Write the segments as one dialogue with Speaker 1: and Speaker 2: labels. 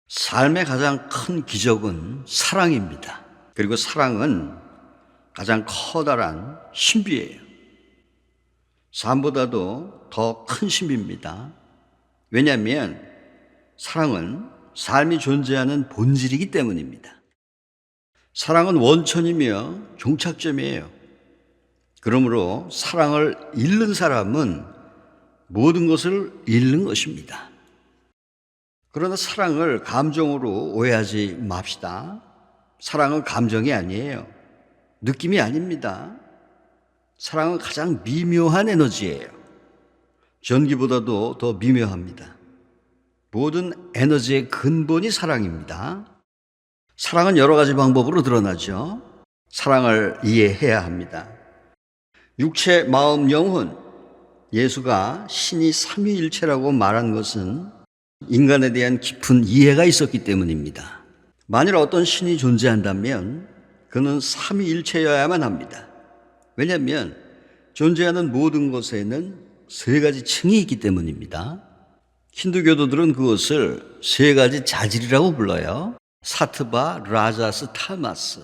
Speaker 1: 삶의 가장 큰 기적은 사랑입니다. 그리고 사랑은 가장 커다란 신비예요. 삶보다도 더 큰 신비입니다. 왜냐하면 사랑은 삶이 존재하는 본질이기 때문입니다. 사랑은 원천이며 종착점이에요. 그러므로 사랑을 잃는 사람은 모든 것을 잃는 것입니다. 그러나 사랑을 감정으로 오해하지 맙시다. 사랑은 감정이 아니에요. 느낌이 아닙니다. 사랑은 가장 미묘한 에너지예요. 전기보다도 더 미묘합니다. 모든 에너지의 근본이 사랑입니다. 사랑은 여러 가지 방법으로 드러나죠. 사랑을 이해해야 합니다. 육체, 마음, 영혼, 예수가 신이 삼위일체라고 말한 것은 인간에 대한 깊은 이해가 있었기 때문입니다. 만일 어떤 신이 존재한다면 그는 삼위일체여야만 합니다. 왜냐하면 존재하는 모든 것에는 세 가지 층이 있기 때문입니다. 힌두교도들은 그것을 세 가지 자질이라고 불러요. 사트바, 라자스, 타마스.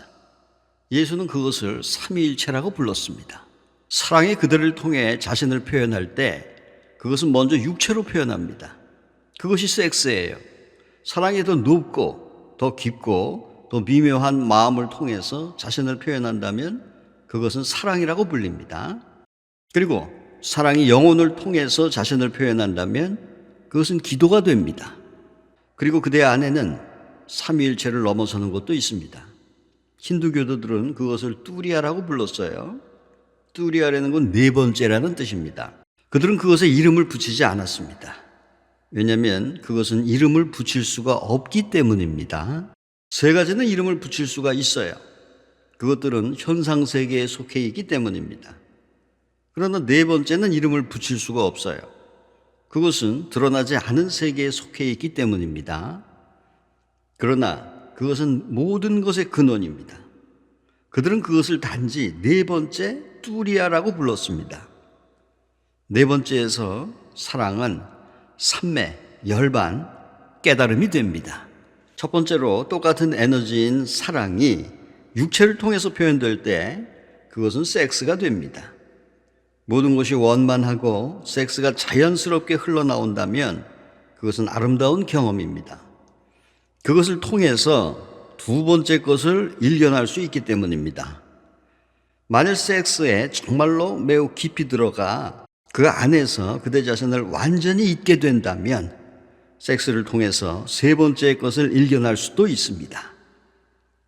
Speaker 1: 예수는 그것을 삼위일체라고 불렀습니다. 사랑의 그들을 통해 자신을 표현할 때 그것은 먼저 육체로 표현합니다. 그것이 섹스예요. 사랑이 더 높고 더 깊고 더 미묘한 마음을 통해서 자신을 표현한다면 그것은 사랑이라고 불립니다. 그리고 사랑이 영혼을 통해서 자신을 표현한다면 그것은 기도가 됩니다. 그리고 그대 안에는 삼위일체를 넘어서는 것도 있습니다. 힌두교도들은 그것을 뚜리아라고 불렀어요. 뚜리아라는 건 네 번째라는 뜻입니다. 그들은 그것에 이름을 붙이지 않았습니다. 왜냐하면 그것은 이름을 붙일 수가 없기 때문입니다. 세 가지는 이름을 붙일 수가 있어요. 그것들은 현상세계에 속해 있기 때문입니다. 그러나 네 번째는 이름을 붙일 수가 없어요. 그것은 드러나지 않은 세계에 속해 있기 때문입니다. 그러나 그것은 모든 것의 근원입니다. 그들은 그것을 단지 네 번째 뚜리아라고 불렀습니다. 네 번째에서 사랑은 삼매, 열반, 깨달음이 됩니다. 첫 번째로 똑같은 에너지인 사랑이 육체를 통해서 표현될 때 그것은 섹스가 됩니다. 모든 것이 원만하고 섹스가 자연스럽게 흘러나온다면 그것은 아름다운 경험입니다. 그것을 통해서 두 번째 것을 일견할 수 있기 때문입니다. 만일 섹스에 정말로 매우 깊이 들어가 그 안에서 그대 자신을 완전히 잊게 된다면 섹스를 통해서 세 번째 것을 일견할 수도 있습니다.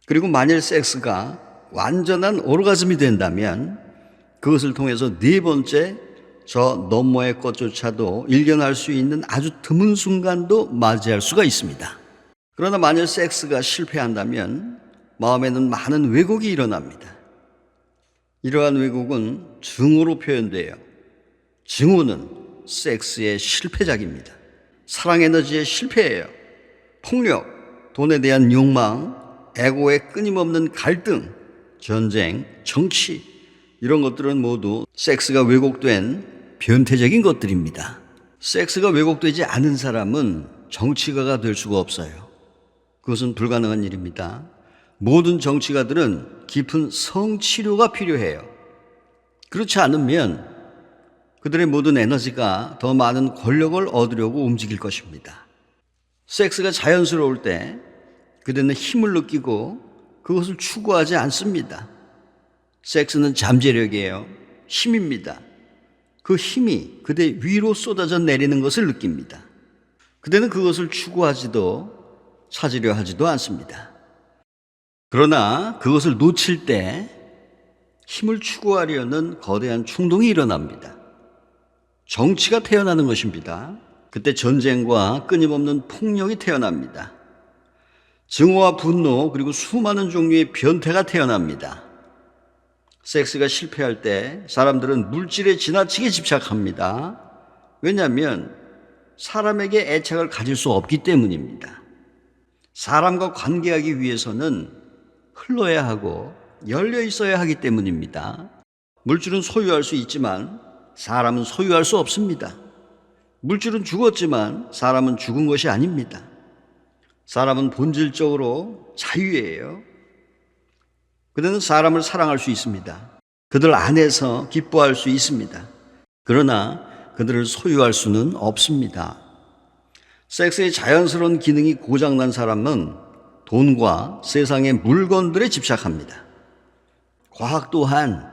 Speaker 1: 그리고 만일 섹스가 완전한 오르가즘이 된다면 그것을 통해서 네 번째 저 너머의 것조차도 일견할 수 있는 아주 드문 순간도 맞이할 수가 있습니다. 그러나 만일 섹스가 실패한다면 마음에는 많은 왜곡이 일어납니다. 이러한 왜곡은 증오로 표현돼요. 증오는 섹스의 실패작입니다. 사랑 에너지의 실패예요. 폭력, 돈에 대한 욕망, 에고의 끊임없는 갈등, 전쟁, 정치, 이런 것들은 모두 섹스가 왜곡된 변태적인 것들입니다. 섹스가 왜곡되지 않은 사람은 정치가가 될 수가 없어요. 그것은 불가능한 일입니다. 모든 정치가들은 깊은 성치료가 필요해요. 그렇지 않으면 그들의 모든 에너지가 더 많은 권력을 얻으려고 움직일 것입니다. 섹스가 자연스러울 때 그들은 힘을 느끼고 그것을 추구하지 않습니다. 섹스는 잠재력이에요. 힘입니다. 그 힘이 그대 위로 쏟아져 내리는 것을 느낍니다. 그대는 그것을 추구하지도 찾으려 하지도 않습니다. 그러나 그것을 놓칠 때 힘을 추구하려는 거대한 충동이 일어납니다. 정치가 태어나는 것입니다. 그때 전쟁과 끊임없는 폭력이 태어납니다. 증오와 분노 그리고 수많은 종류의 변태가 태어납니다. 섹스가 실패할 때 사람들은 물질에 지나치게 집착합니다. 왜냐하면 사람에게 애착을 가질 수 없기 때문입니다. 사람과 관계하기 위해서는 흘러야 하고 열려 있어야 하기 때문입니다. 물질은 소유할 수 있지만 사람은 소유할 수 없습니다. 물질은 죽었지만 사람은 죽은 것이 아닙니다. 사람은 본질적으로 자유예요. 그들은 사람을 사랑할 수 있습니다. 그들 안에서 기뻐할 수 있습니다. 그러나 그들을 소유할 수는 없습니다. 섹스의 자연스러운 기능이 고장난 사람은 돈과 세상의 물건들에 집착합니다. 과학 또한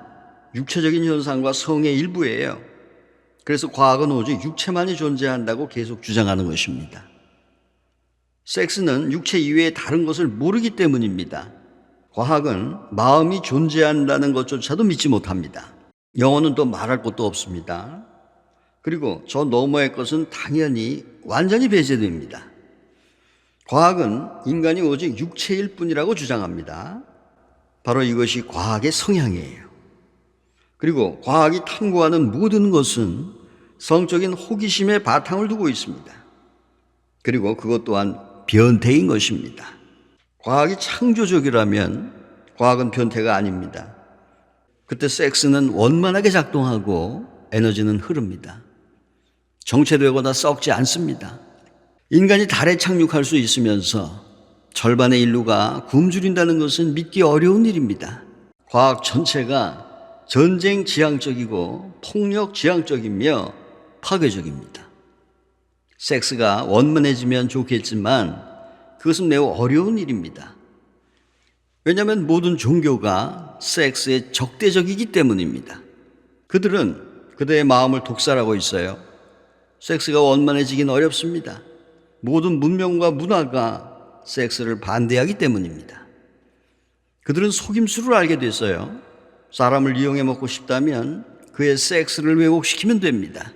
Speaker 1: 육체적인 현상과 성의 일부예요. 그래서 과학은 오직 육체만이 존재한다고 계속 주장하는 것입니다. 섹스는 육체 이외의 다른 것을 모르기 때문입니다. 과학은 마음이 존재한다는 것조차도 믿지 못합니다. 영어는 또 말할 것도 없습니다. 그리고 저 너머의 것은 당연히 완전히 배제됩니다. 과학은 인간이 오직 육체일 뿐이라고 주장합니다. 바로 이것이 과학의 성향이에요. 그리고 과학이 탐구하는 모든 것은 성적인 호기심에 바탕을 두고 있습니다. 그리고 그것 또한 변태인 것입니다. 과학이 창조적이라면 과학은 변태가 아닙니다. 그때 섹스는 원만하게 작동하고 에너지는 흐릅니다. 정체되거나 썩지 않습니다. 인간이 달에 착륙할 수 있으면서 절반의 인류가 굶주린다는 것은 믿기 어려운 일입니다. 과학 전체가 전쟁 지향적이고 폭력 지향적이며 파괴적입니다. 섹스가 원만해지면 좋겠지만 그것은 매우 어려운 일입니다. 왜냐하면 모든 종교가 섹스에 적대적이기 때문입니다. 그들은 그들의 마음을 독살하고 있어요. 섹스가 원만해지긴 어렵습니다. 모든 문명과 문화가 섹스를 반대하기 때문입니다. 그들은 속임수를 알게 됐어요. 사람을 이용해 먹고 싶다면 그의 섹스를 왜곡시키면 됩니다.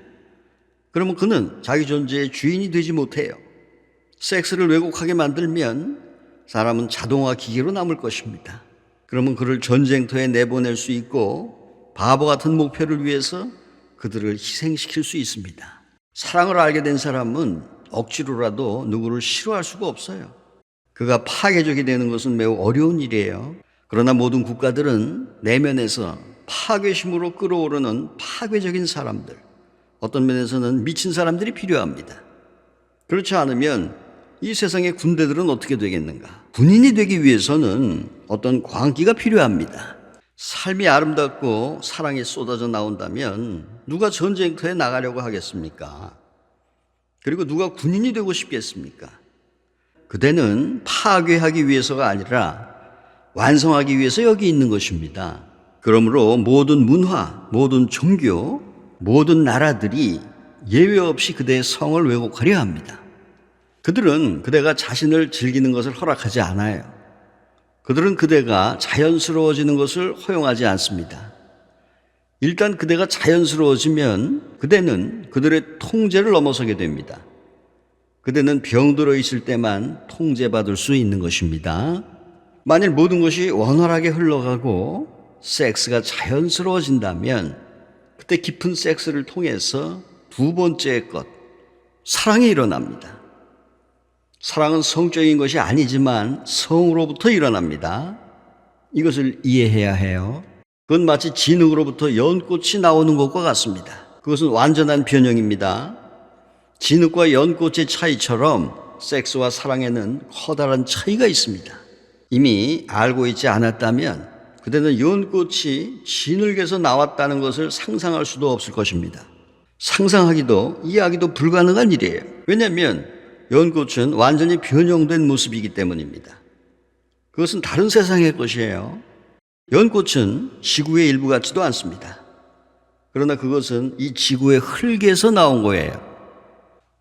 Speaker 1: 그러면 그는 자기 존재의 주인이 되지 못해요. 섹스를 왜곡하게 만들면 사람은 자동화 기계로 남을 것입니다. 그러면 그를 전쟁터에 내보낼 수 있고 바보 같은 목표를 위해서 그들을 희생시킬 수 있습니다. 사랑을 알게 된 사람은 억지로라도 누구를 싫어할 수가 없어요. 그가 파괴적이 되는 것은 매우 어려운 일이에요. 그러나 모든 국가들은 내면에서 파괴심으로 끓어오르는 파괴적인 사람들, 어떤 면에서는 미친 사람들이 필요합니다. 그렇지 않으면 이 세상의 군대들은 어떻게 되겠는가? 군인이 되기 위해서는 어떤 광기가 필요합니다. 삶이 아름답고 사랑이 쏟아져 나온다면 누가 전쟁터에 나가려고 하겠습니까? 그리고 누가 군인이 되고 싶겠습니까? 그대는 파괴하기 위해서가 아니라 완성하기 위해서 여기 있는 것입니다. 그러므로 모든 문화, 모든 종교, 모든 나라들이 예외 없이 그대의 성을 왜곡하려 합니다. 그들은 그대가 자신을 즐기는 것을 허락하지 않아요. 그들은 그대가 자연스러워지는 것을 허용하지 않습니다. 일단 그대가 자연스러워지면 그대는 그들의 통제를 넘어서게 됩니다. 그대는 병들어 있을 때만 통제받을 수 있는 것입니다. 만일 모든 것이 원활하게 흘러가고 섹스가 자연스러워진다면 그때 깊은 섹스를 통해서 두 번째 것, 사랑이 일어납니다. 사랑은 성적인 것이 아니지만 성으로부터 일어납니다. 이것을 이해해야 해요. 그건 마치 진흙으로부터 연꽃이 나오는 것과 같습니다. 그것은 완전한 변형입니다. 진흙과 연꽃의 차이처럼 섹스와 사랑에는 커다란 차이가 있습니다. 이미 알고 있지 않았다면 그대는 연꽃이 진흙에서 나왔다는 것을 상상할 수도 없을 것입니다. 상상하기도 이해하기도 불가능한 일이에요. 왜냐하면 연꽃은 완전히 변형된 모습이기 때문입니다. 그것은 다른 세상의 것이에요. 연꽃은 지구의 일부 같지도 않습니다. 그러나 그것은 이 지구의 흙에서 나온 거예요.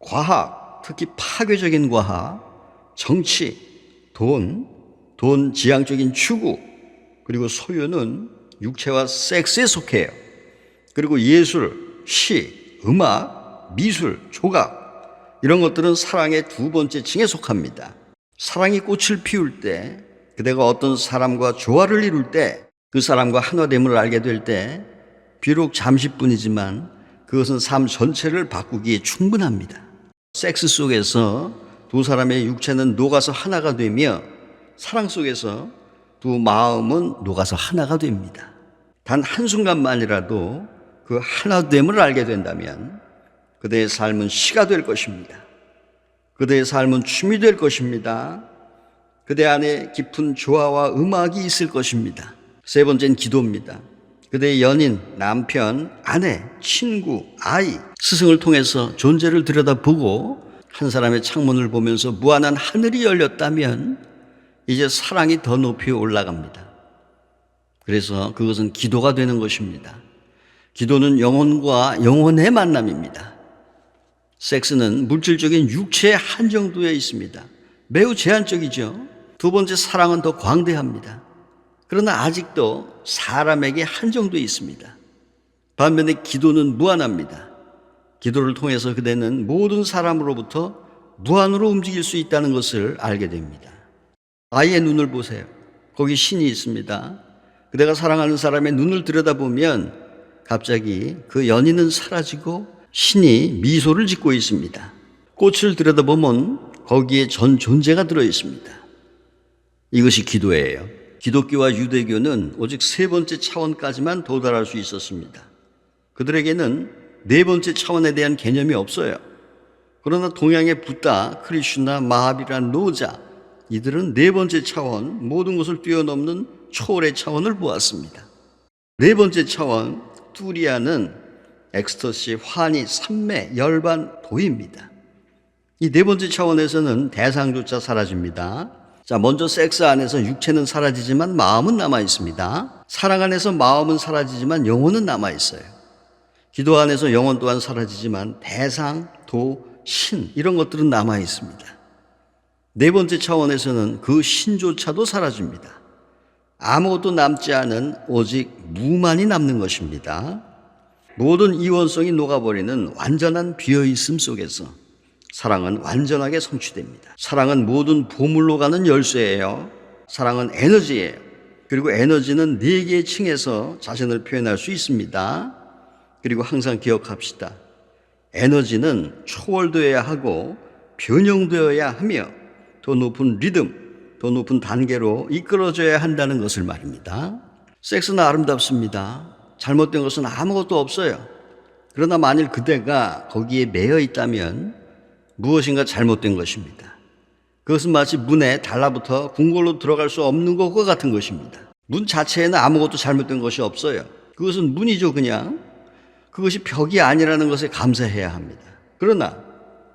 Speaker 1: 과학, 특히 파괴적인 과학, 정치, 돈 지향적인 추구, 그리고 소유는 육체와 섹스에 속해요. 그리고 예술, 시, 음악, 미술, 조각, 이런 것들은 사랑의 두 번째 층에 속합니다. 사랑이 꽃을 피울 때, 그대가 어떤 사람과 조화를 이룰 때, 그 사람과 하나됨을 알게 될 때, 비록 잠시뿐이지만 그것은 삶 전체를 바꾸기에 충분합니다. 섹스 속에서 두 사람의 육체는 녹아서 하나가 되며 사랑 속에서 두 마음은 녹아서 하나가 됩니다. 단 한순간만이라도 그 하나됨을 알게 된다면 그대의 삶은 시가 될 것입니다. 그대의 삶은 춤이 될 것입니다. 그대 안에 깊은 조화와 음악이 있을 것입니다. 세 번째는 기도입니다. 그대의 연인, 남편, 아내, 친구, 아이, 스승을 통해서 존재를 들여다보고 한 사람의 창문을 보면서 무한한 하늘이 열렸다면 이제 사랑이 더 높이 올라갑니다. 그래서 그것은 기도가 되는 것입니다. 기도는 영혼과 영혼의 만남입니다. 섹스는 물질적인 육체에 한정되어 있습니다. 매우 제한적이죠. 두 번째, 사랑은 더 광대합니다. 그러나 아직도 사람에게 한정되어 있습니다. 반면에 기도는 무한합니다. 기도를 통해서 그대는 모든 사람으로부터 무한으로 움직일 수 있다는 것을 알게 됩니다. 아이의 눈을 보세요. 거기 신이 있습니다. 그대가 사랑하는 사람의 눈을 들여다보면 갑자기 그 연인은 사라지고 신이 미소를 짓고 있습니다. 꽃을 들여다보면 거기에 전 존재가 들어 있습니다. 이것이 기도예요. 기독교와 유대교는 오직 세 번째 차원까지만 도달할 수 있었습니다. 그들에게는 네 번째 차원에 대한 개념이 없어요. 그러나 동양의 붓다, 크리슈나, 마하비라, 노자, 이들은 네 번째 차원, 모든 것을 뛰어넘는 초월의 차원을 보았습니다. 네 번째 차원, 뚜리아는 엑스터시, 환희, 산매, 열반, 도입니다. 이 네 번째 차원에서는 대상조차 사라집니다. 자, 먼저 섹스 안에서 육체는 사라지지만 마음은 남아 있습니다. 사랑 안에서 마음은 사라지지만 영혼은 남아 있어요. 기도 안에서 영혼 또한 사라지지만 대상, 도, 신 이런 것들은 남아 있습니다. 네 번째 차원에서는 그 신조차도 사라집니다. 아무것도 남지 않은 오직 무만이 남는 것입니다. 모든 이원성이 녹아버리는 완전한 비어있음 속에서 사랑은 완전하게 성취됩니다. 사랑은 모든 보물로 가는 열쇠예요. 사랑은 에너지예요. 그리고 에너지는 네 개의 층에서 자신을 표현할 수 있습니다. 그리고 항상 기억합시다. 에너지는 초월되어야 하고 변형되어야 하며 더 높은 리듬, 더 높은 단계로 이끌어져야 한다는 것을 말입니다. 섹스는 아름답습니다. 잘못된 것은 아무것도 없어요. 그러나 만일 그대가 거기에 매여 있다면 무엇인가 잘못된 것입니다. 그것은 마치 문에 달라붙어 궁궐로 들어갈 수 없는 것과 같은 것입니다. 문 자체에는 아무것도 잘못된 것이 없어요. 그것은 문이죠, 그냥. 그것이 벽이 아니라는 것에 감사해야 합니다. 그러나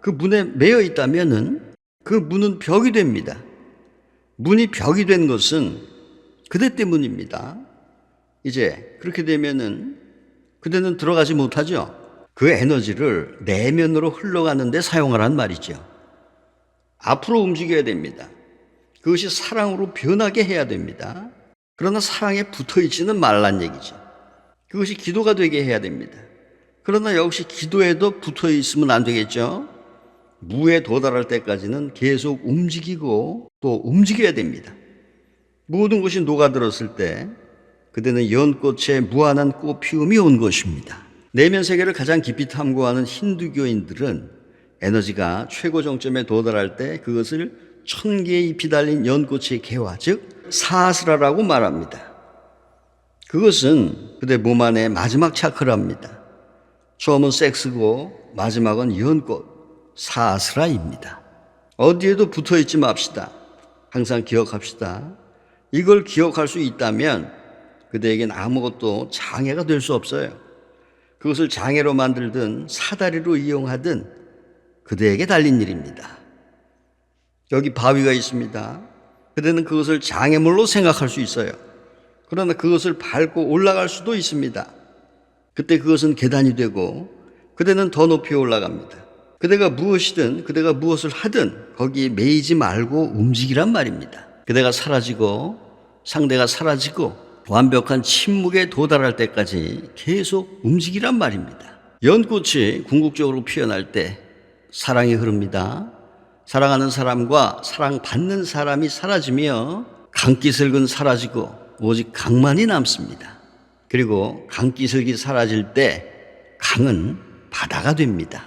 Speaker 1: 그 문에 매여 있다면은 그 문은 벽이 됩니다. 문이 벽이 된 것은 그대 때문입니다. 이제 그렇게 되면은 그대는 들어가지 못하죠. 그 에너지를 내면으로 흘러가는 데 사용하란 말이죠. 앞으로 움직여야 됩니다. 그것이 사랑으로 변하게 해야 됩니다. 그러나 사랑에 붙어 있지는 말란 얘기죠. 그것이 기도가 되게 해야 됩니다. 그러나 역시 기도에도 붙어 있으면 안 되겠죠. 무에 도달할 때까지는 계속 움직이고 또 움직여야 됩니다. 모든 것이 녹아들었을 때 그대는 연꽃의 무한한 꽃피움이 온 것입니다. 내면 세계를 가장 깊이 탐구하는 힌두교인들은 에너지가 최고 정점에 도달할 때 그것을 1000개의 잎이 달린 연꽃의 개화, 즉 사스라라고 말합니다. 그것은 그대 몸 안의 마지막 차크라입니다. 처음은 섹스고 마지막은 연꽃, 사스라입니다. 어디에도 붙어있지 맙시다. 항상 기억합시다. 이걸 기억할 수 있다면 그대에겐 아무것도 장애가 될 수 없어요. 그것을 장애로 만들든 사다리로 이용하든 그대에게 달린 일입니다. 여기 바위가 있습니다. 그대는 그것을 장애물로 생각할 수 있어요. 그러나 그것을 밟고 올라갈 수도 있습니다. 그때 그것은 계단이 되고 그대는 더 높이 올라갑니다. 그대가 무엇이든 그대가 무엇을 하든 거기에 매이지 말고 움직이란 말입니다. 그대가 사라지고 상대가 사라지고 완벽한 침묵에 도달할 때까지 계속 움직이란 말입니다. 연꽃이 궁극적으로 피어날 때 사랑이 흐릅니다. 사랑하는 사람과 사랑받는 사람이 사라지며 강기슬은 사라지고 오직 강만이 남습니다. 그리고 강기슬이 사라질 때 강은 바다가 됩니다.